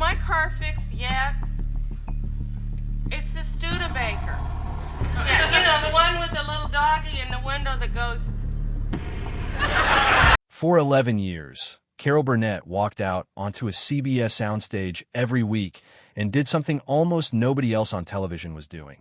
my car fixed yet? It's the Studebaker. Yeah, you know, the one with the little doggy in the window that goes... For 11 years, Carol Burnett walked out onto a CBS soundstage every week and did something almost nobody else on television was doing.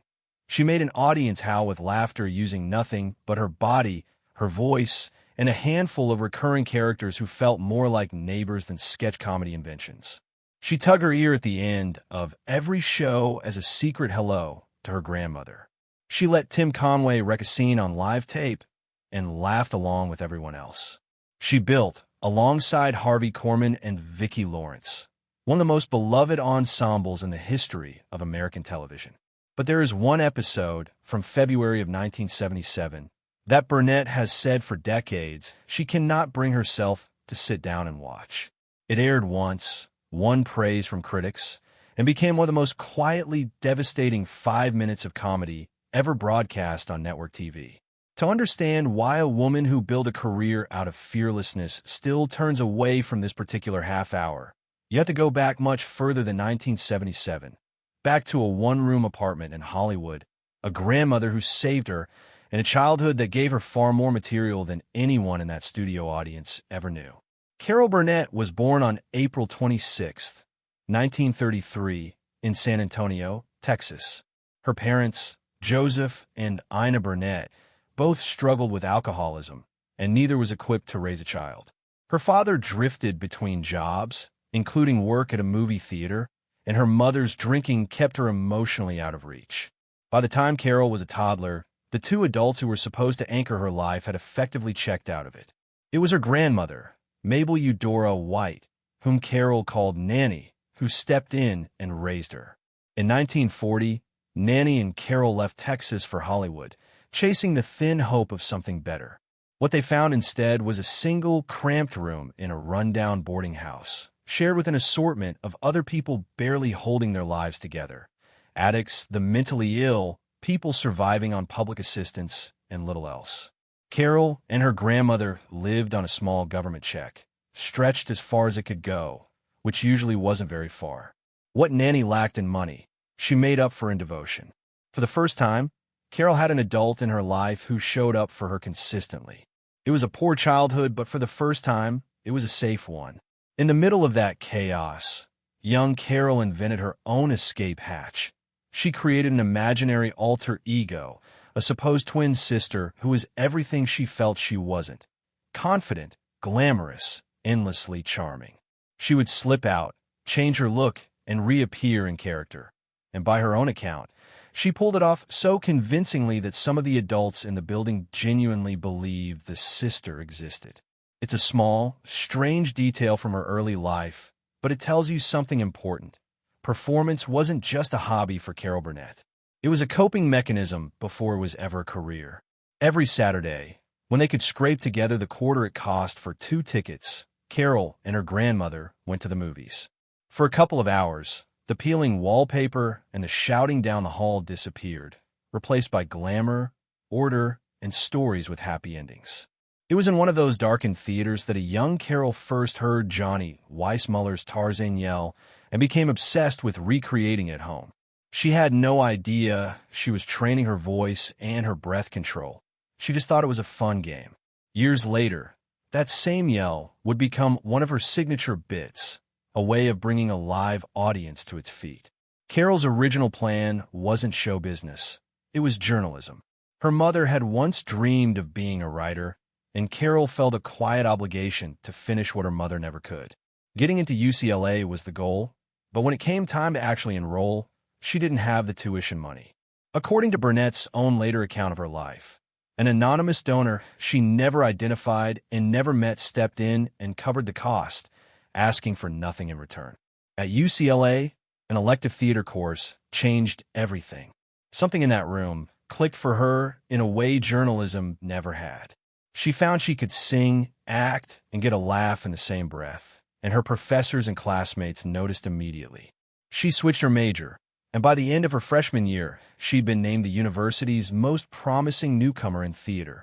She made an audience howl with laughter using nothing but her body, her voice, and a handful of recurring characters who felt more like neighbors than sketch comedy inventions. She tugged her ear at the end of every show as a secret hello to her grandmother. She let Tim Conway wreck a scene on live tape and laughed along with everyone else. She built, alongside Harvey Korman and Vicki Lawrence, one of the most beloved ensembles in the history of American television. But there is one episode from February of 1977 that Burnett has said for decades she cannot bring herself to sit down and watch. It aired once, won praise from critics, and became one of the most quietly devastating 5 minutes of comedy ever broadcast on network TV. To understand why a woman who built a career out of fearlessness still turns away from this particular half hour, you have to go back much further than 1977, back to a one-room apartment in Hollywood, a grandmother who saved her, and a childhood that gave her far more material than anyone in that studio audience ever knew. Carol Burnett was born on April 26, 1933, in San Antonio, Texas. Her parents, Joseph and Ina Burnett, both struggled with alcoholism, and neither was equipped to raise a child. Her father drifted between jobs, including work at a movie theater, and her mother's drinking kept her emotionally out of reach. By the time Carol was a toddler, the two adults who were supposed to anchor her life had effectively checked out of it. It was her grandmother, Mabel Eudora White, whom Carol called Nanny, who stepped in and raised her. In 1940, Nanny and Carol left Texas for Hollywood, chasing the thin hope of something better. What they found instead was a single, cramped room in a rundown boarding house, shared with an assortment of other people barely holding their lives together. Addicts, the mentally ill, people surviving on public assistance, and little else. Carol and her grandmother lived on a small government check, stretched as far as it could go, which usually wasn't very far. What Nanny lacked in money, she made up for in devotion. For the first time, Carol had an adult in her life who showed up for her consistently. It was a poor childhood, but for the first time, it was a safe one. In the middle of that chaos, young Carol invented her own escape hatch. She created an imaginary alter ego, a supposed twin sister who was everything she felt she wasn't. Confident, glamorous, endlessly charming. She would slip out, change her look, and reappear in character. And by her own account, she pulled it off so convincingly that some of the adults in the building genuinely believed the sister existed. It's a small, strange detail from her early life, but it tells you something important. Performance wasn't just a hobby for Carol Burnett. It was a coping mechanism before it was ever a career. Every Saturday, when they could scrape together the quarter it cost for 2 tickets, Carol and her grandmother went to the movies. For a couple of hours, the peeling wallpaper and the shouting down the hall disappeared, replaced by glamour, order, and stories with happy endings. It was in one of those darkened theaters that a young Carol first heard Johnny Weissmuller's Tarzan yell and became obsessed with recreating it at home. She had no idea she was training her voice and her breath control. She just thought it was a fun game. Years later, that same yell would become one of her signature bits, a way of bringing a live audience to its feet. Carol's original plan wasn't show business. It was journalism. Her mother had once dreamed of being a writer, and Carol felt a quiet obligation to finish what her mother never could. Getting into UCLA was the goal, but when it came time to actually enroll, she didn't have the tuition money. According to Burnett's own later account of her life, an anonymous donor she never identified and never met stepped in and covered the cost, asking for nothing in return. At UCLA, an elective theater course changed everything. Something in that room clicked for her in a way journalism never had. She found she could sing, act, and get a laugh in the same breath, and her professors and classmates noticed immediately. She switched her major, and by the end of her freshman year, she'd been named the university's most promising newcomer in theater,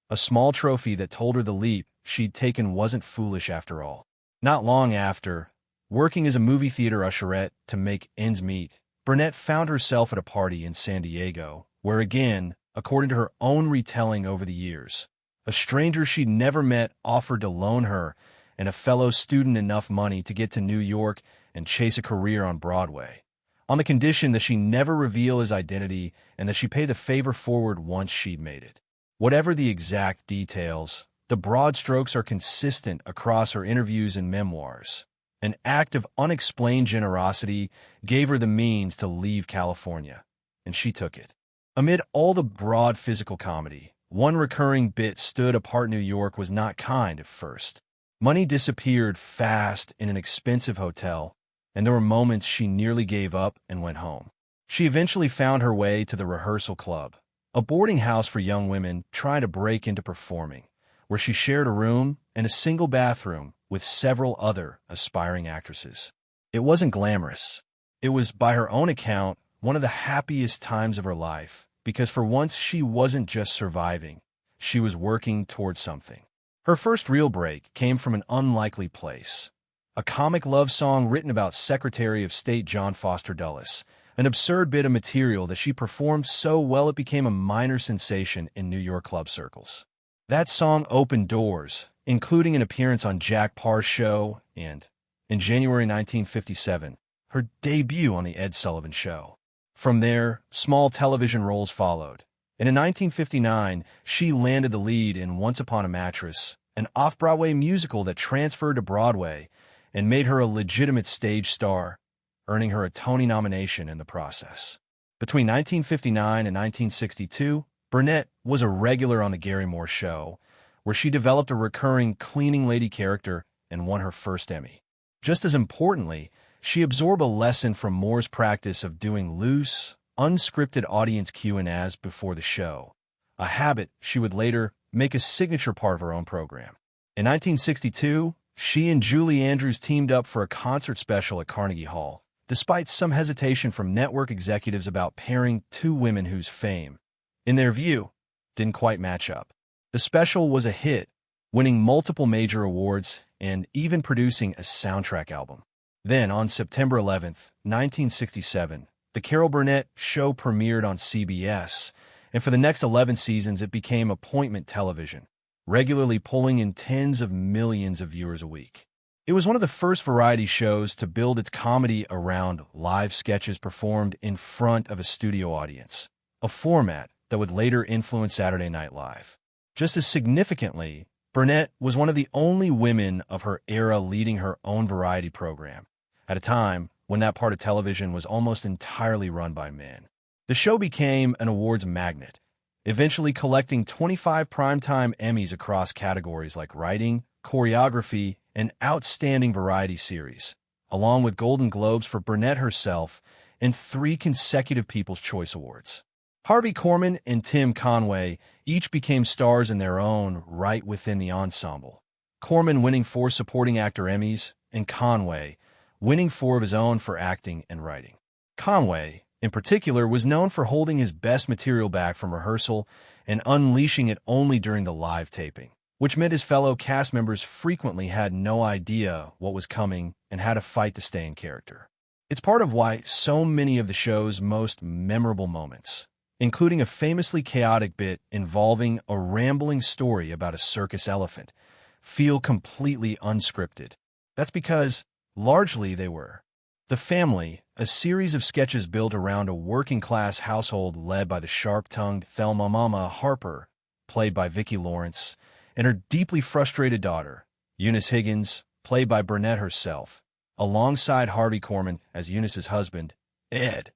a small trophy that told her the leap she'd taken wasn't foolish after all. Not long after, Working as a movie theater usherette to make ends meet, Burnett found herself at a party in San Diego, where again, according to her own retelling over the years, a stranger she'd never met offered to loan her and a fellow student enough money to get to New York and chase a career on Broadway, on the condition that she never reveal his identity and that she pay the favor forward once she'd made it. Whatever the exact details, the broad strokes are consistent across her interviews and memoirs. An act of unexplained generosity gave her the means to leave California, and she took it. Amid all the broad physical comedy, one recurring bit stood apart. New York was not kind at first. Money disappeared fast in an expensive hotel, and there were moments she nearly gave up and went home. She eventually found her way to the Rehearsal Club, a boarding house for young women trying to break into performing, where she shared a room and a single bathroom with several other aspiring actresses. It wasn't glamorous. It was, by her own account, one of the happiest times of her life, because for once she wasn't just surviving, she was working towards something. Her first real break came from an unlikely place, a comic love song written about Secretary of State John Foster Dulles, an absurd bit of material that she performed so well it became a minor sensation in New York club circles. That song opened doors, including an appearance on Jack Parr's show and, in January 1957, her debut on The Ed Sullivan Show. From there, small television roles followed, and in 1959, she landed the lead in Once Upon a Mattress, an off-Broadway musical that transferred to Broadway and made her a legitimate stage star, earning her a Tony nomination in the process. Between 1959 and 1962, Burnett was a regular on The Gary Moore Show, where she developed a recurring cleaning lady character and won her first Emmy. Just as importantly, she absorbed a lesson from Moore's practice of doing loose, unscripted audience Q&As before the show, a habit she would later make a signature part of her own program. In 1962, she and Julie Andrews teamed up for a concert special at Carnegie Hall, despite some hesitation from network executives about pairing two women whose fame, in their view, didn't quite match up. The special was a hit, winning multiple major awards and even producing a soundtrack album. Then, on September 11, 1967, The Carol Burnett Show premiered on CBS, and for the next 11 seasons it became appointment television, regularly pulling in tens of millions of viewers a week. It was one of the first variety shows to build its comedy around live sketches performed in front of a studio audience, a format that would later influence Saturday Night Live. Just as significantly, Burnett was one of the only women of her era leading her own variety program, at a time when that part of television was almost entirely run by men. The show became an awards magnet, eventually collecting 25 primetime Emmys across categories like writing, choreography, and outstanding variety series, along with Golden Globes for Burnett herself and 3 consecutive People's Choice Awards. Harvey Korman and Tim Conway each became stars in their own right within the ensemble, Korman winning 4 Supporting Actor Emmys and Conway winning 4 of his own for acting and writing. Conway, in particular, was known for holding his best material back from rehearsal and unleashing it only during the live taping, which meant his fellow cast members frequently had no idea what was coming and had to fight to stay in character. It's part of why so many of the show's most memorable moments, including a famously chaotic bit involving a rambling story about a circus elephant, feel completely unscripted. That's because, largely, they were. The Family, a series of sketches built around a working-class household led by the sharp-tongued Thelma Mama Harper, played by Vicki Lawrence, and her deeply frustrated daughter, Eunice Higgins, played by Burnett herself, alongside Harvey Korman as Eunice's husband, Ed.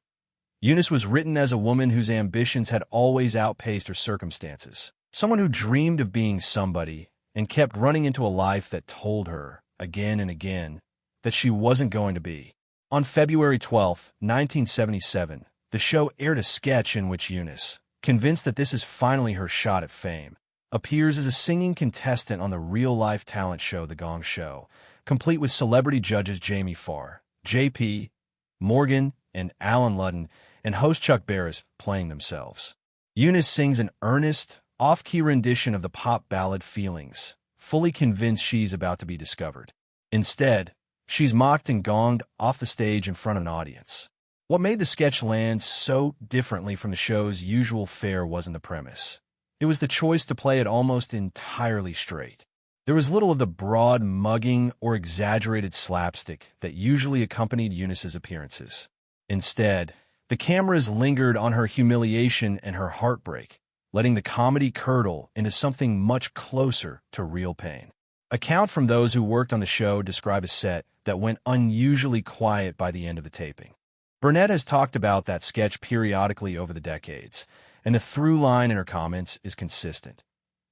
Eunice was written as a woman whose ambitions had always outpaced her circumstances, someone who dreamed of being somebody and kept running into a life that told her, again and again, that she wasn't going to be. On February 12, 1977, the show aired a sketch in which Eunice, convinced that this is finally her shot at fame, appears as a singing contestant on the real-life talent show The Gong Show, complete with celebrity judges Jamie Farr, J.P. Morgan, and Alan Ludden, and host Chuck Barris playing themselves. Eunice sings an earnest, off-key rendition of the pop ballad Feelings, fully convinced she's about to be discovered. Instead, She's mocked and gonged off the stage in front of an audience. What made the sketch land so differently from the show's usual fare wasn't the premise. It was the choice to play it almost entirely straight. There was little of the broad mugging or exaggerated slapstick that usually accompanied Eunice's appearances. Instead, the cameras lingered on her humiliation and her heartbreak, letting the comedy curdle into something much closer to real pain. Accounts from those who worked on the show describe a set that went unusually quiet by the end of the taping. Burnett has talked about that sketch periodically over the decades, and the through line in her comments is consistent.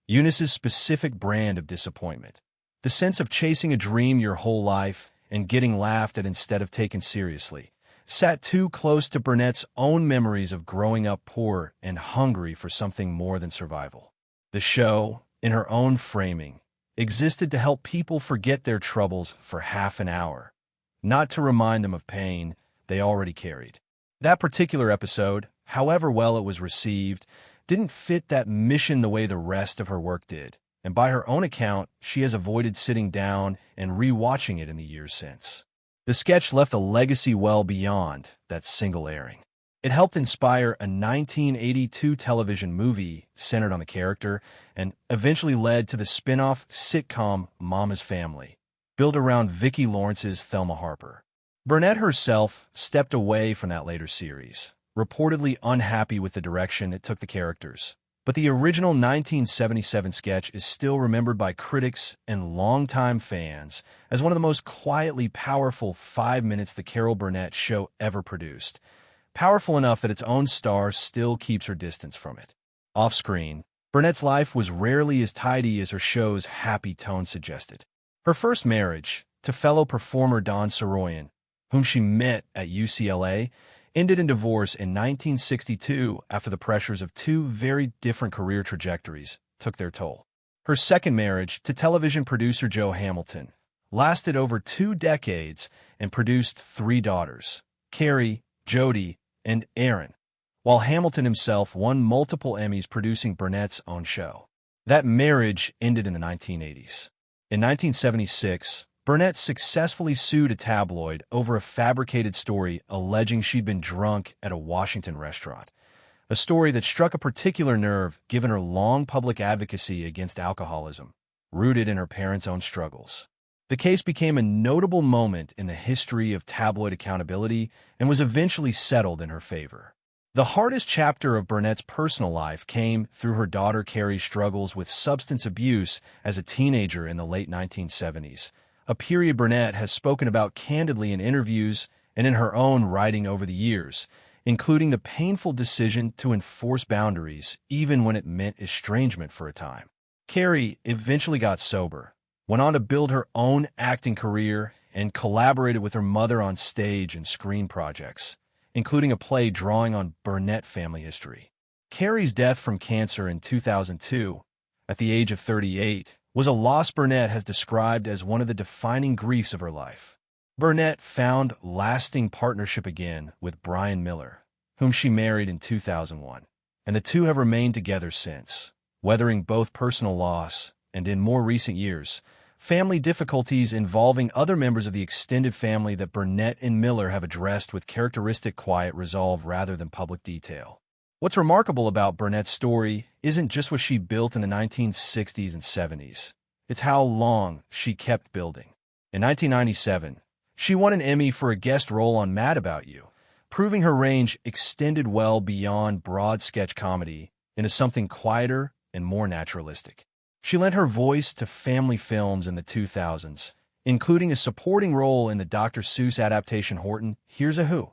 Eunice's specific brand of disappointment. The sense of chasing a dream your whole life and getting laughed at instead of taken seriously sat too close to Burnett's own memories of growing up poor and hungry for something more than survival. The show, in her own framing, existed to help people forget their troubles for half an hour, not to remind them of pain they already carried. That particular episode, however well it was received, didn't fit that mission the way the rest of her work did, and by her own account, she has avoided sitting down and re-watching it in the years since. The sketch left a legacy well beyond that single airing. It helped inspire a 1982 television movie centered on the character and eventually led to the spin-off sitcom Mama's Family, built around Vicki Lawrence's Thelma Harper. Burnett herself stepped away from that later series, reportedly unhappy with the direction it took the characters. But the original 1977 sketch is still remembered by critics and longtime fans as one of the most quietly powerful 5 minutes the Carol Burnett show ever produced. Powerful enough that its own star still keeps her distance from it. Off-screen, Burnett's life was rarely as tidy as her show's happy tone suggested. Her first marriage, to fellow performer Don Soroyan, whom she met at UCLA, ended in divorce in 1962 after the pressures of two very different career trajectories took their toll. Her second marriage, to television producer Joe Hamilton, lasted over 2 decades and produced 3 daughters, Carrie, Jody, and Erin, while Hamilton himself won multiple Emmys producing Burnett's own show. That marriage ended in the 1980s. In 1976, Burnett successfully sued a tabloid over a fabricated story alleging she'd been drunk at a Washington restaurant, a story that struck a particular nerve given her long public advocacy against alcoholism, rooted in her parents' own struggles. The case became a notable moment in the history of tabloid accountability and was eventually settled in her favor. The hardest chapter of Burnett's personal life came through her daughter Carrie's struggles with substance abuse as a teenager in the late 1970s, a period Burnett has spoken about candidly in interviews and in her own writing over the years, including the painful decision to enforce boundaries even when it meant estrangement for a time. Carrie eventually got sober, went on to build her own acting career, and collaborated with her mother on stage and screen projects, including a play drawing on Burnett family history. Carrie's death from cancer in 2002, at the age of 38, was a loss Burnett has described as one of the defining griefs of her life. Burnett found lasting partnership again with Brian Miller, whom she married in 2001, and the two have remained together since, weathering both personal loss and, in more recent years, family difficulties involving other members of the extended family that Burnett and Miller have addressed with characteristic quiet resolve rather than public detail. What's remarkable about Burnett's story isn't just what she built in the 1960s and 70s. It's how long she kept building. In 1997, she won an Emmy for a guest role on Mad About You, proving her range extended well beyond broad sketch comedy into something quieter and more naturalistic. She lent her voice to family films in the 2000s, including a supporting role in the Dr. Seuss adaptation Horton, Here's a Who,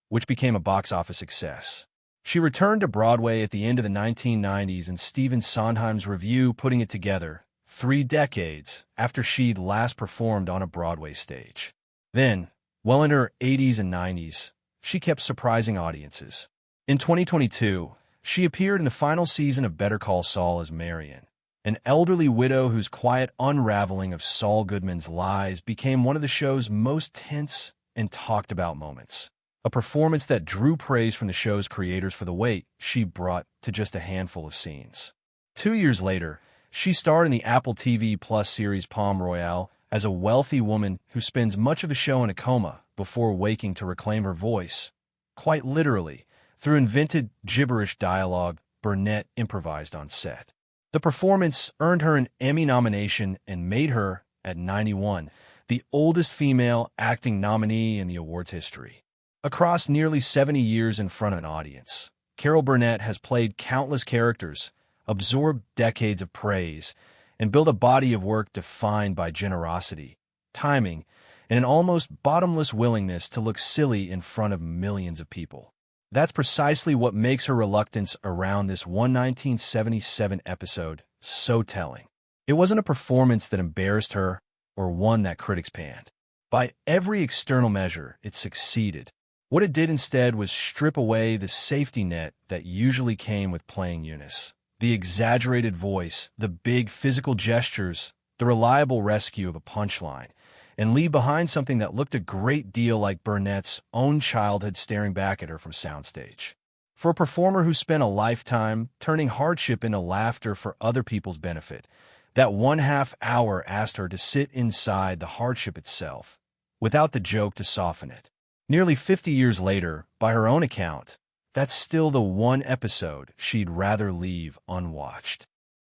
which became a box office success. She returned to Broadway at the end of the 1990s in Stephen Sondheim's review putting it together 3 decades after she'd last performed on a Broadway stage. Then, well in her 80s and 90s, she kept surprising audiences. In 2022, she appeared in the final season of Better Call Saul as Marion, an elderly widow whose quiet unraveling of Saul Goodman's lies became one of the show's most tense and talked about moments. A performance that drew praise from the show's creators for the weight she brought to just a handful of scenes. 2 years later, she starred in the Apple TV Plus series Palm Royale, as a wealthy woman who spends much of the show in a coma before waking to reclaim her voice. Quite literally, through invented gibberish dialogue Burnett improvised on set. The performance earned her an Emmy nomination and made her, at 91, the oldest female acting nominee in the awards history. Across nearly 70 years in front of an audience, Carol Burnett has played countless characters, absorbed decades of praise, and built a body of work defined by generosity, timing, and an almost bottomless willingness to look silly in front of millions of people. That's precisely what makes her reluctance around this 1977 episode so telling. It wasn't a performance that embarrassed her or one that critics panned. By every external measure, it succeeded. What it did instead was strip away the safety net that usually came with playing Eunice. The exaggerated voice, the big physical gestures, the reliable rescue of a punchline, and leave behind something that looked a great deal like Burnett's own childhood staring back at her from soundstage. For a performer who spent a lifetime turning hardship into laughter for other people's benefit, that 1/2 hour asked her to sit inside the hardship itself, without the joke to soften it. Nearly 50 years later, by her own account, that's still the one episode she'd rather leave unwatched.